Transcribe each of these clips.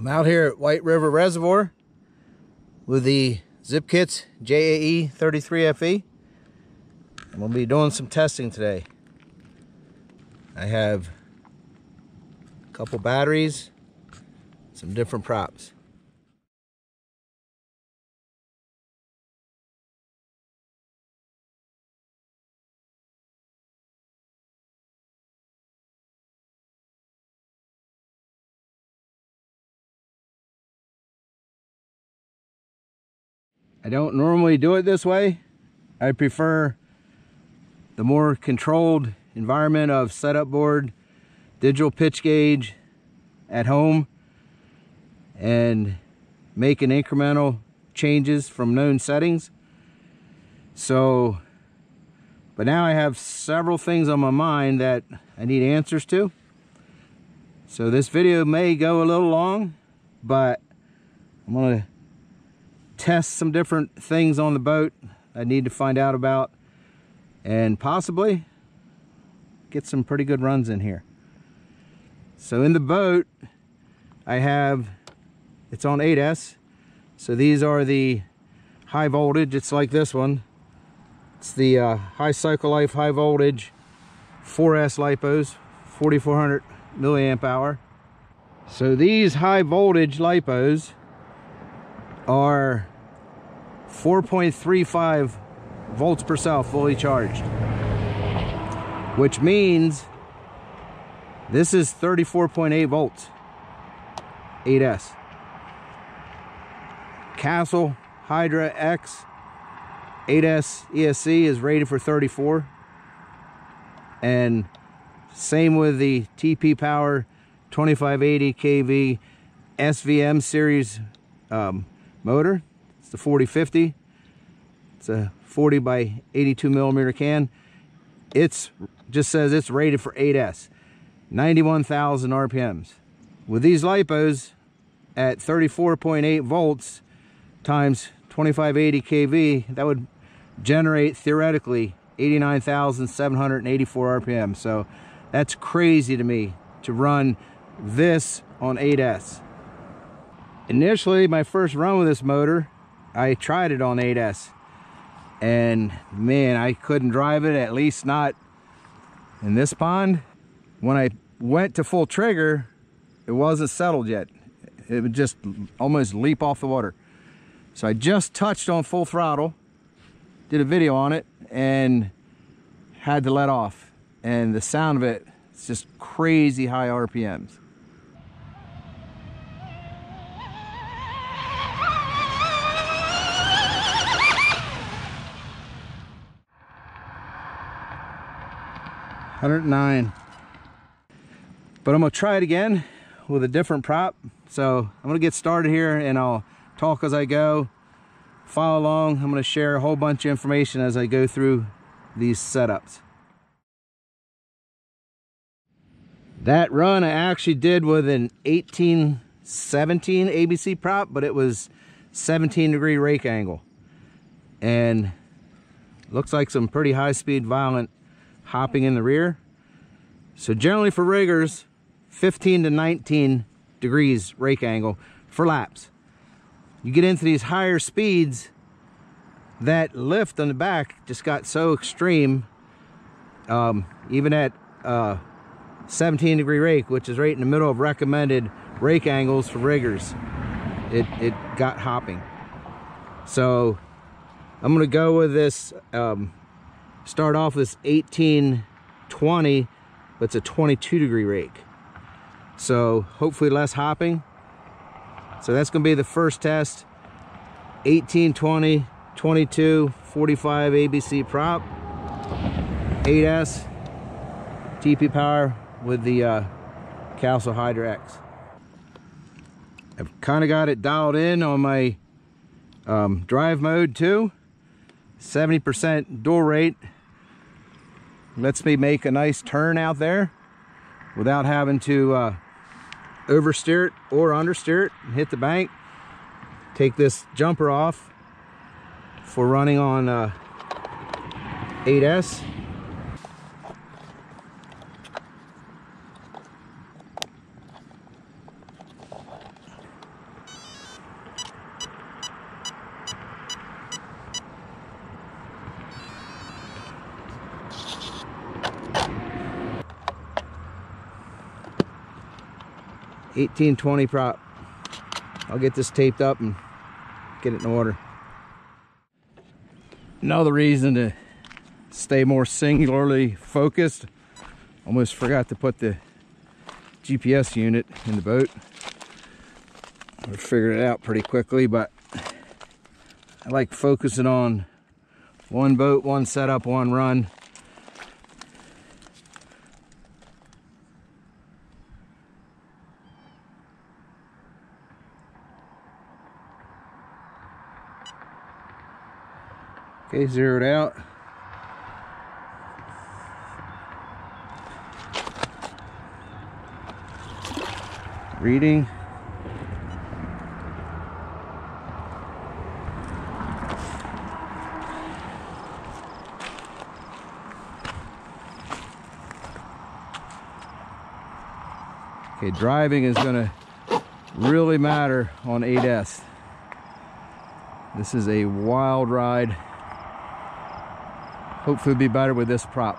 I'm out here at White River Reservoir with the Zippkits JAE 33FE. I'm going to be doing some testing today. I have a couple batteries, some different props. I don't normally do it this way. I prefer the more controlled environment of setup board, digital pitch gauge at home, and making incremental changes from known settings. So, but now I have several things on my mind that I need answers to. So this video may go a little long, but I'm gonna test some different things on the boat I need to find out about, and possibly get some pretty good runs in here. So in the boat I have, it's on 8S, so these are the high voltage. It's like this one. It's the high cycle life, high voltage 4S Lipos, 4400 milliamp hour. So these high voltage Lipos are 4.35 volts per cell fully charged, which means this is 34.8 volts 8S. Castle Hydra X 8S ESC is rated for 34, and same with the TP Power 2580 kV SVM series motor. It's the 4050. It's a 40 by 82 millimeter can. It's just says it's rated for 8S, 91,000 RPMs. With these Lipos at 34.8 volts times 2580 kV, that would generate theoretically 89,784 RPM. So that's crazy to me to run this on 8S. Initially, my first run with this motor, I tried it on 8S, and man, I couldn't drive it, at least not in this pond. When I went to full trigger, it wasn't settled yet. It would just almost leap off the water. So I just touched on full throttle, did a video on it, and had to let off. And the sound of it, it's just crazy high RPMs. $109. But I'm gonna try it again with a different prop. So I'm gonna get started here and I'll talk as I go. Follow along. I'm gonna share a whole bunch of information as I go through these setups. That run I actually did with an 1817 ABC prop, but it was 17-degree rake angle. And looks like some pretty high speed, violent hopping in the rear. So generally for riggers, 15 to 19 degrees rake angle for laps. You get into these higher speeds, that lift on the back just got so extreme, even at 17-degree rake, which is right in the middle of recommended rake angles for riggers, it got hopping. So I'm gonna go with this, start off with this 1820, but it's a 22-degree rake. So hopefully less hopping. So that's gonna be the first test. 1820, 22, 45 ABC prop, 8S, TP Power with the Castle Hydra X. I've kind of got it dialed in on my drive mode too. 70% dual rate. Lets me make a nice turn out there without having to oversteer it or understeer it and hit the bank. Take this jumper off for running on 8S. 1820 prop. I'll get this taped up and get it in the water. Another reason to stay more singularly focused. Almost forgot to put the GPS unit in the boat. I figured it out pretty quickly, but I like focusing on one boat, one setup, one run. Okay, zeroed out. Reading. Okay, driving is going to really matter on 8S. This is a wild ride. Hopefully it'll be better with this prop.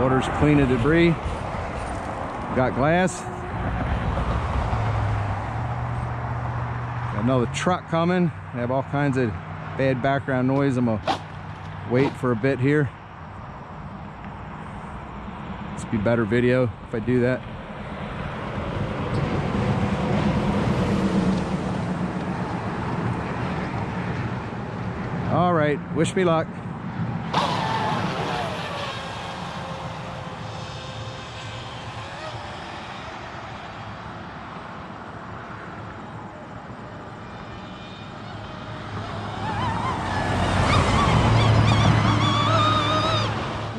Water's clean of debris. Got glass. Got another truck coming. I have all kinds of bad background noise. I'm gonna wait for a bit here. This will be better video if I do that. All right, wish me luck.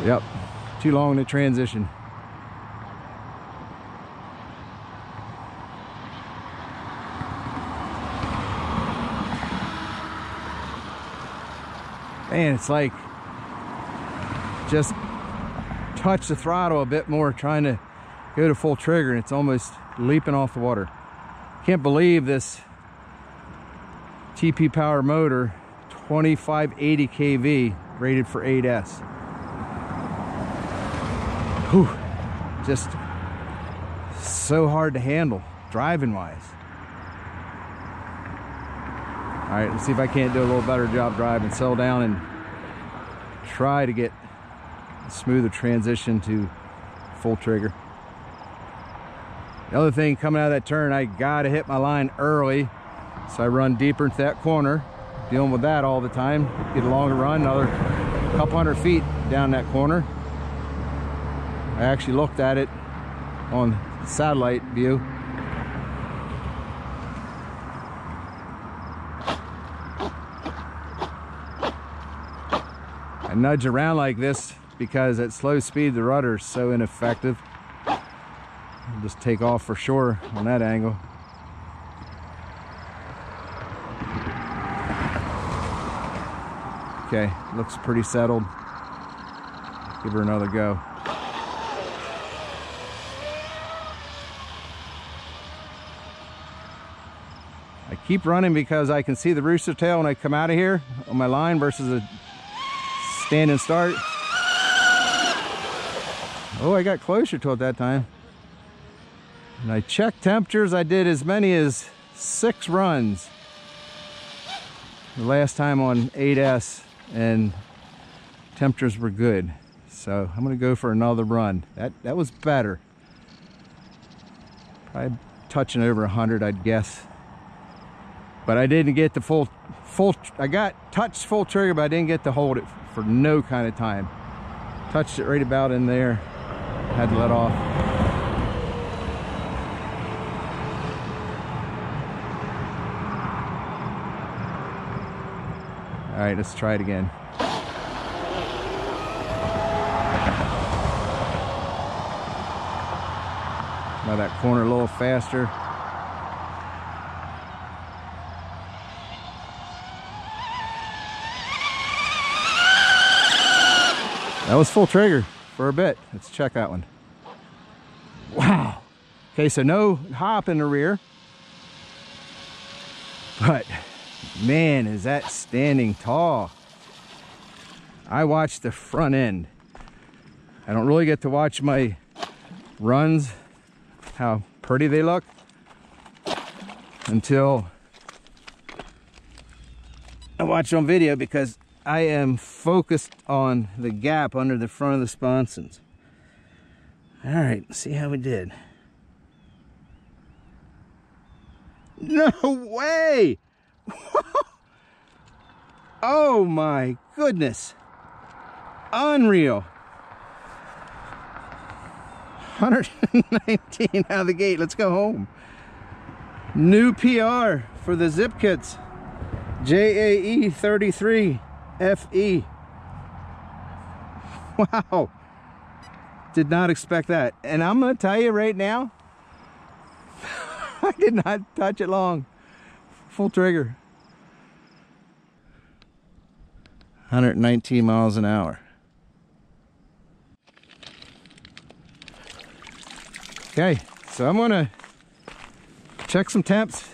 Yep, too long to transition. Man, it's like just touch the throttle a bit more trying to go to full trigger and it's almost leaping off the water. Can't believe this TP power motor, 2580 kV, rated for 8S. Whew, just so hard to handle driving wise. All right, let's see if I can't do a little better job driving, settle down and try to get a smoother transition to full trigger. The other thing, coming out of that turn, I gotta hit my line early, so I run deeper into that corner. Dealing with that all the time. Get a longer run, another couple hundred feet down that corner. I actually looked at it on satellite view. I nudge around like this because at slow speed the rudder is so ineffective. I'll just take off for sure on that angle. Okay, looks pretty settled. Give her another go. I keep running because I can see the rooster tail when I come out of here on my line versus a stand and start. Oh, I got closer to it that time. And I checked temperatures. I did as many as 6 runs the last time on 8S, and temperatures were good. So I'm gonna go for another run. That was better. Probably touching over 100, I'd guess. But I didn't get the full, I got touched full trigger, but I didn't get to hold it for no kind of time. Touched it right about in there, had to let off. All right, let's try it again. Now that corner a little faster. That was full trigger for a bit. Let's check that one. Wow. Okay, so no hop in the rear. But man, is that standing tall. I watched the front end. I don't really get to watch my runs, how pretty they look, until I watch on video, because I am focused on the gap under the front of the sponsons. All right, let's see how we did. No way! Oh my goodness. Unreal. 119 out of the gate. Let's go home. New PR for the Zippkits JAE 33FE. Wow. Did not expect that. And I'm going to tell you right now, I did not touch it long. Full trigger. 119 miles an hour. Okay, so I'm gonna check some temps.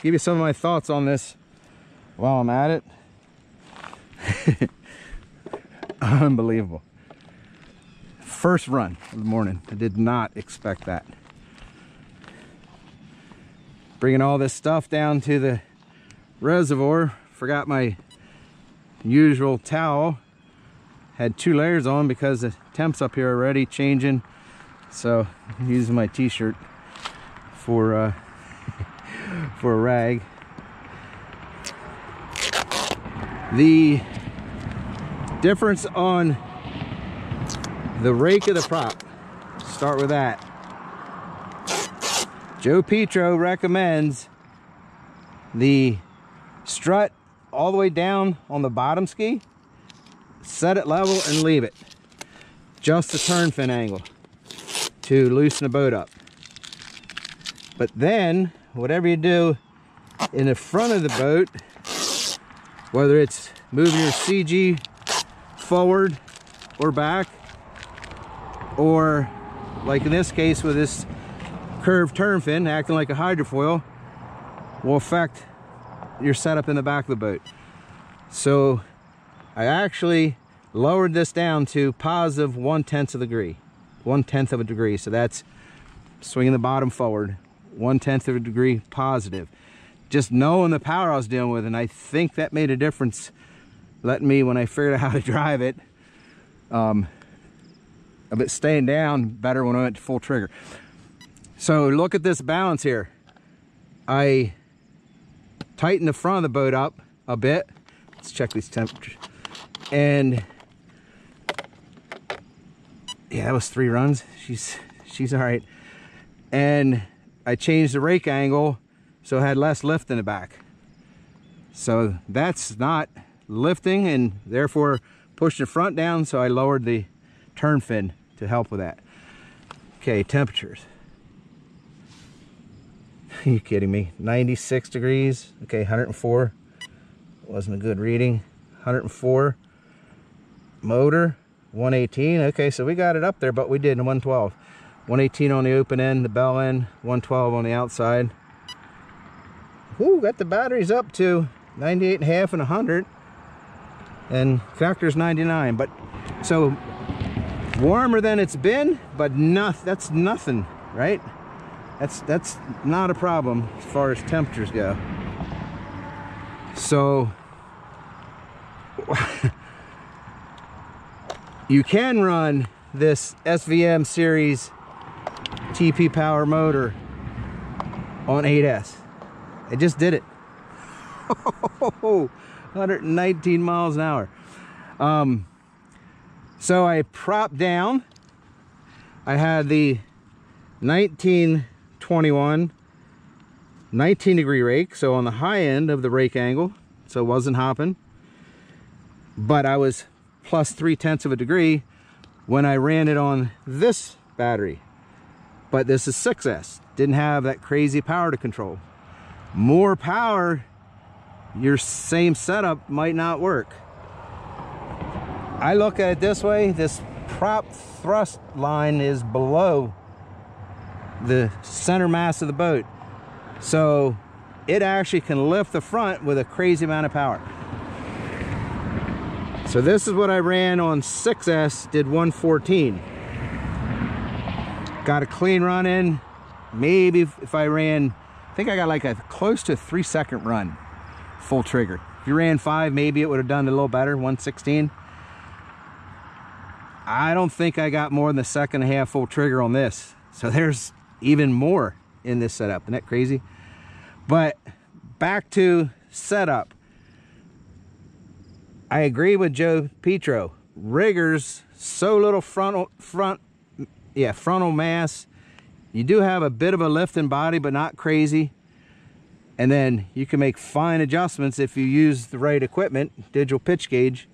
Give you some of my thoughts on this while I'm at it. Unbelievable. First run of the morning. I did not expect that. Bringing all this stuff down to the reservoir. Forgot my usual towel. Had 2 layers on because the temps up here are already changing. So I'm using my t-shirt for a rag. The difference on the rake of the prop. Start with that. Joe Petro recommends the strut all the way down on the bottom ski, set it level and leave it. Just the turn fin angle to loosen the boat up. But then, whatever you do in the front of the boat, whether it's moving your CG forward or back, or like in this case with this curved turn fin acting like a hydrofoil, will affect your setup in the back of the boat. So I actually lowered this down to positive 1/10 of a degree. 1/10 of a degree. So that's swinging the bottom forward. 1/10 of a degree positive. Just knowing the power I was dealing with, and I think that made a difference, letting me, when I figured out how to drive it, a bit staying down better when I went to full trigger. So look at this balance here. I tightened the front of the boat up a bit. Let's check these temperatures. And yeah, that was 3 runs. She's all right. And I changed the rake angle so it had less lift in the back. So that's not lifting and therefore pushing the front down, so I lowered the turn fin to help with that. Okay, temperatures. Are you kidding me? 96 degrees. Okay, 104. Wasn't a good reading. 104. Motor, 118. Okay, so we got it up there, but we did in 112. 118 on the open end, the bell end, 112 on the outside. Whoo, got the batteries up to 98.5 and 100. And connector's 99. But so warmer than it's been, but that's nothing, right? That's not a problem as far as temperatures go. So you can run this SVM series TP power motor on 8S. I just did it. 119 miles an hour. So I propped down. I had the 1921 19 degree rake, so on the high end of the rake angle, so it wasn't hopping, but I was plus 3/10 of a degree when I ran it on this battery. But this is 6S, didn't have that crazy power to control. More power, your same setup might not work. I look at it this way: this prop thrust line is below the center mass of the boat, so it actually can lift the front with a crazy amount of power. So this is what I ran on 6S, did 114. Got a clean run in. Maybe if I ran, I think I got like a close to 3-second run full trigger. If you ran 5, maybe it would have done a little better, 116. I don't think I got more than a second and a half full trigger on this. So there's even more in this setup. Isn't that crazy? But back to setup. I agree with Joe Petro. Riggers, so little frontal mass. You do have a bit of a lift in body, but not crazy. And then you can make fine adjustments if you use the right equipment, digital pitch gauge,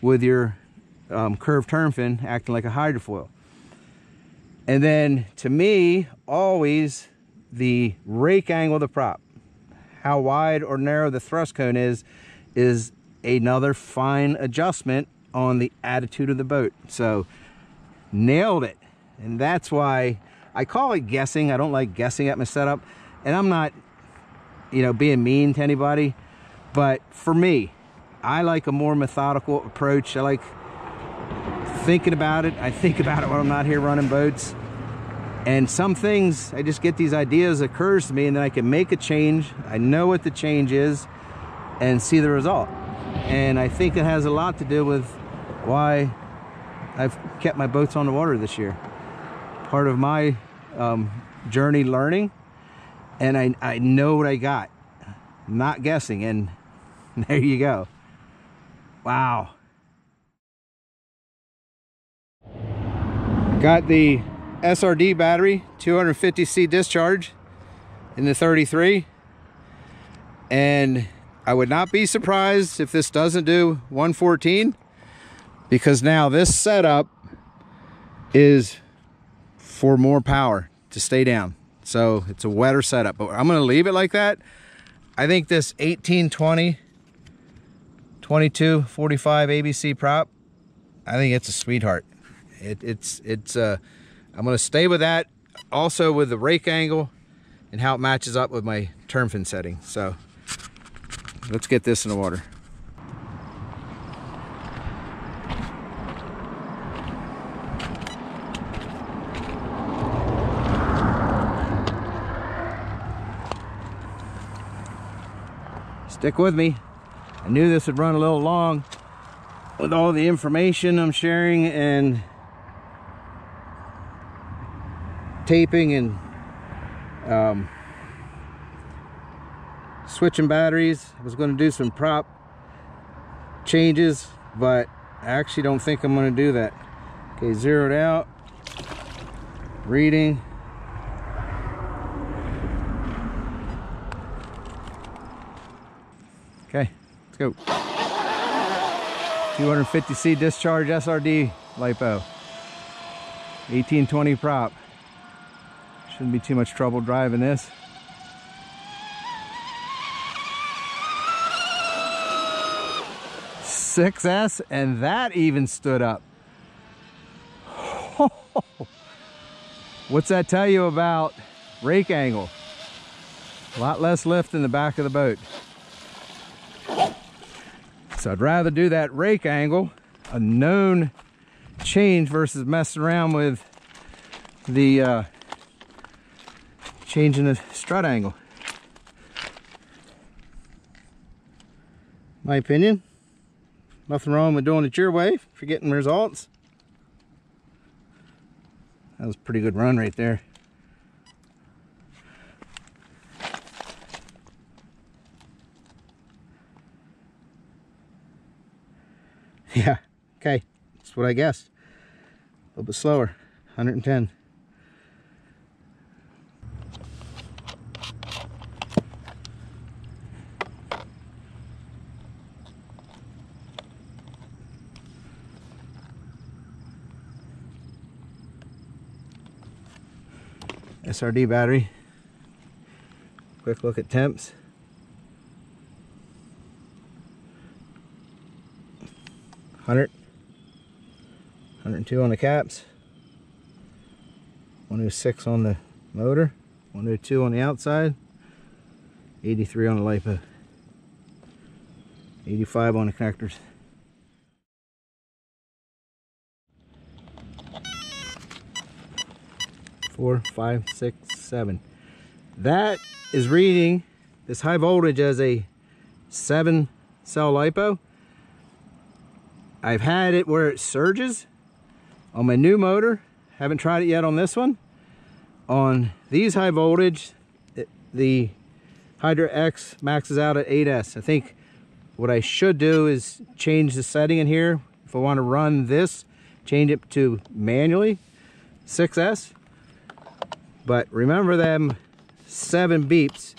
with your curved turn fin acting like a hydrofoil. And then to me, always the rake angle of the prop, how wide or narrow the thrust cone is another fine adjustment on the attitude of the boat. So nailed it. And that's why I call it guessing. I don't like guessing at my setup, and I'm not, you know, being mean to anybody, but for me, I like a more methodical approach. I like thinking about it. I think about it when I'm not here running boats. And some things, I just get these ideas, occurs to me, and then I can make a change. I know what the change is and see the result. And I think it has a lot to do with why I've kept my boats on the water this year. Part of my journey learning, and I know what I got. Not guessing, and there you go. Wow. Got the SRD battery, 250C discharge in the 33, and I would not be surprised if this doesn't do 114, because now this setup is for more power to stay down. So it's a wetter setup, but I'm gonna leave it like that. I think this 1820 2245 ABC prop, I think it's a sweetheart. I'm gonna stay with that, also with the rake angle and how it matches up with my turn fin setting. So let's get this in the water. Stick with me. I knew this would run a little long with all the information I'm sharing and taping and switching batteries. I was going to do some prop changes, but I actually don't think I'm going to do that. Okay, zeroed out, reading. Okay, let's go. 250C discharge SRD LiPo. 1820 prop. Shouldn't be too much trouble driving this. .6S, and that even stood up. What's that tell you about rake angle? A lot less lift in the back of the boat. So I'd rather do that rake angle, a known change, versus messing around with the changing the strut angle. My opinion. Nothing wrong with doing it your way for getting results. That was a pretty good run right there. Yeah, okay, that's what I guessed. A little bit slower, 110. SRD battery. Quick look at temps. 100, 102 on the caps, 106 on the motor, 102 on the outside, 83 on the LiPo, 85 on the connectors. 4, 5, 6, 7. That is reading this high voltage as a 7-cell LiPo. I've had it where it surges on my new motor. Haven't tried it yet on this one. On these high voltage, the Hydra X maxes out at 8S. I think what I should do is change the setting in here. If I want to run this, change it to manually 6S. But remember them 7 beeps.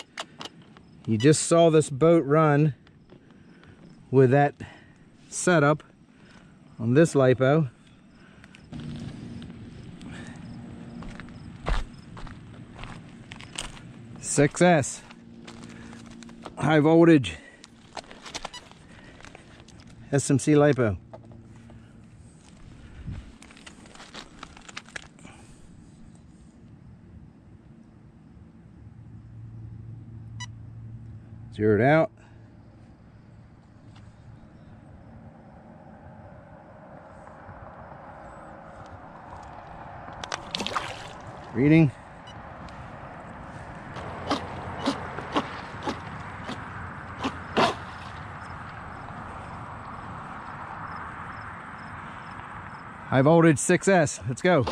You just saw this boat run with that setup on this LiPo. "6S, high voltage, SMC LiPo." Zeroed out. Reading. High voltage 6S. Let's go.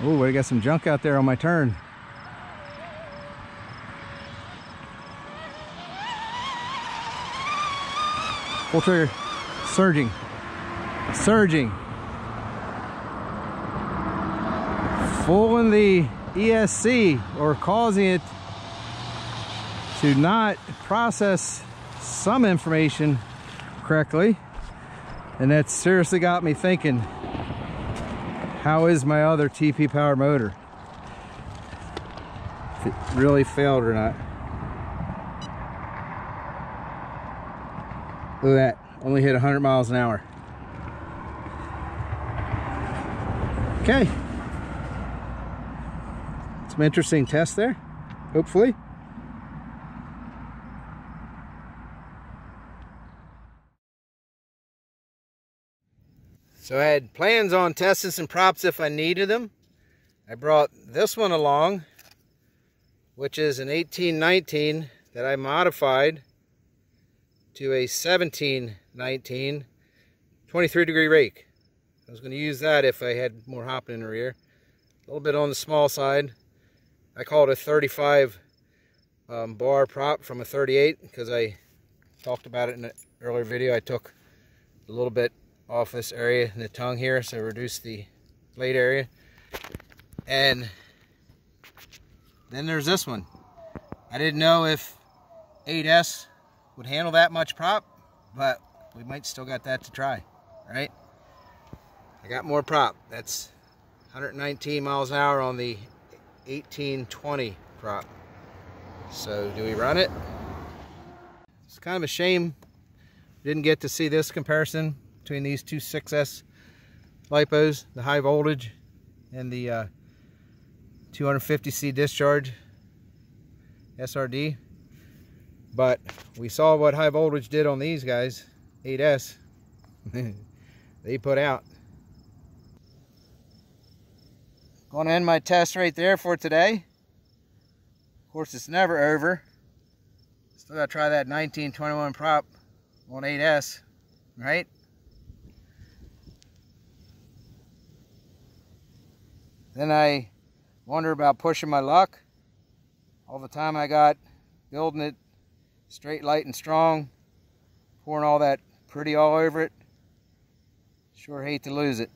Oh, I got some junk out there on my turn. Full trigger. Surging. Surging. Fooling the ESC, or causing it to not process some information correctly. And that seriously got me thinking, how is my other TP power motor? If it really failed or not. Look at that, only hit 100 miles an hour. Okay. Some interesting tests there, hopefully. So I had plans on testing some props if I needed them. I brought this one along, which is an 1819 that I modified to a 1719 23-degree rake. I was going to use that if I had more hopping in the rear. A little bit on the small side. I call it a 35 bar prop from a 38 because I talked about it in an earlier video. I took a little bit off this area in the tongue here, so reduce the blade area. And then there's this one. I didn't know if 8S would handle that much prop, but we might still got that to try, right? I got more prop. That's 119 miles an hour on the 1820 prop. So do we run it? It's kind of a shame we didn't get to see this comparison between these two 6S LiPos, the high voltage and the 250C discharge SRD. But we saw what high voltage did on these guys, 8S. They put out. Gonna end my test right there for today. Of course, it's never over. Still gotta try that 1921 prop on 8S, right? Then I wonder about pushing my luck. All the time I got building it straight, light, and strong, pouring all that pretty all over it. Sure hate to lose it.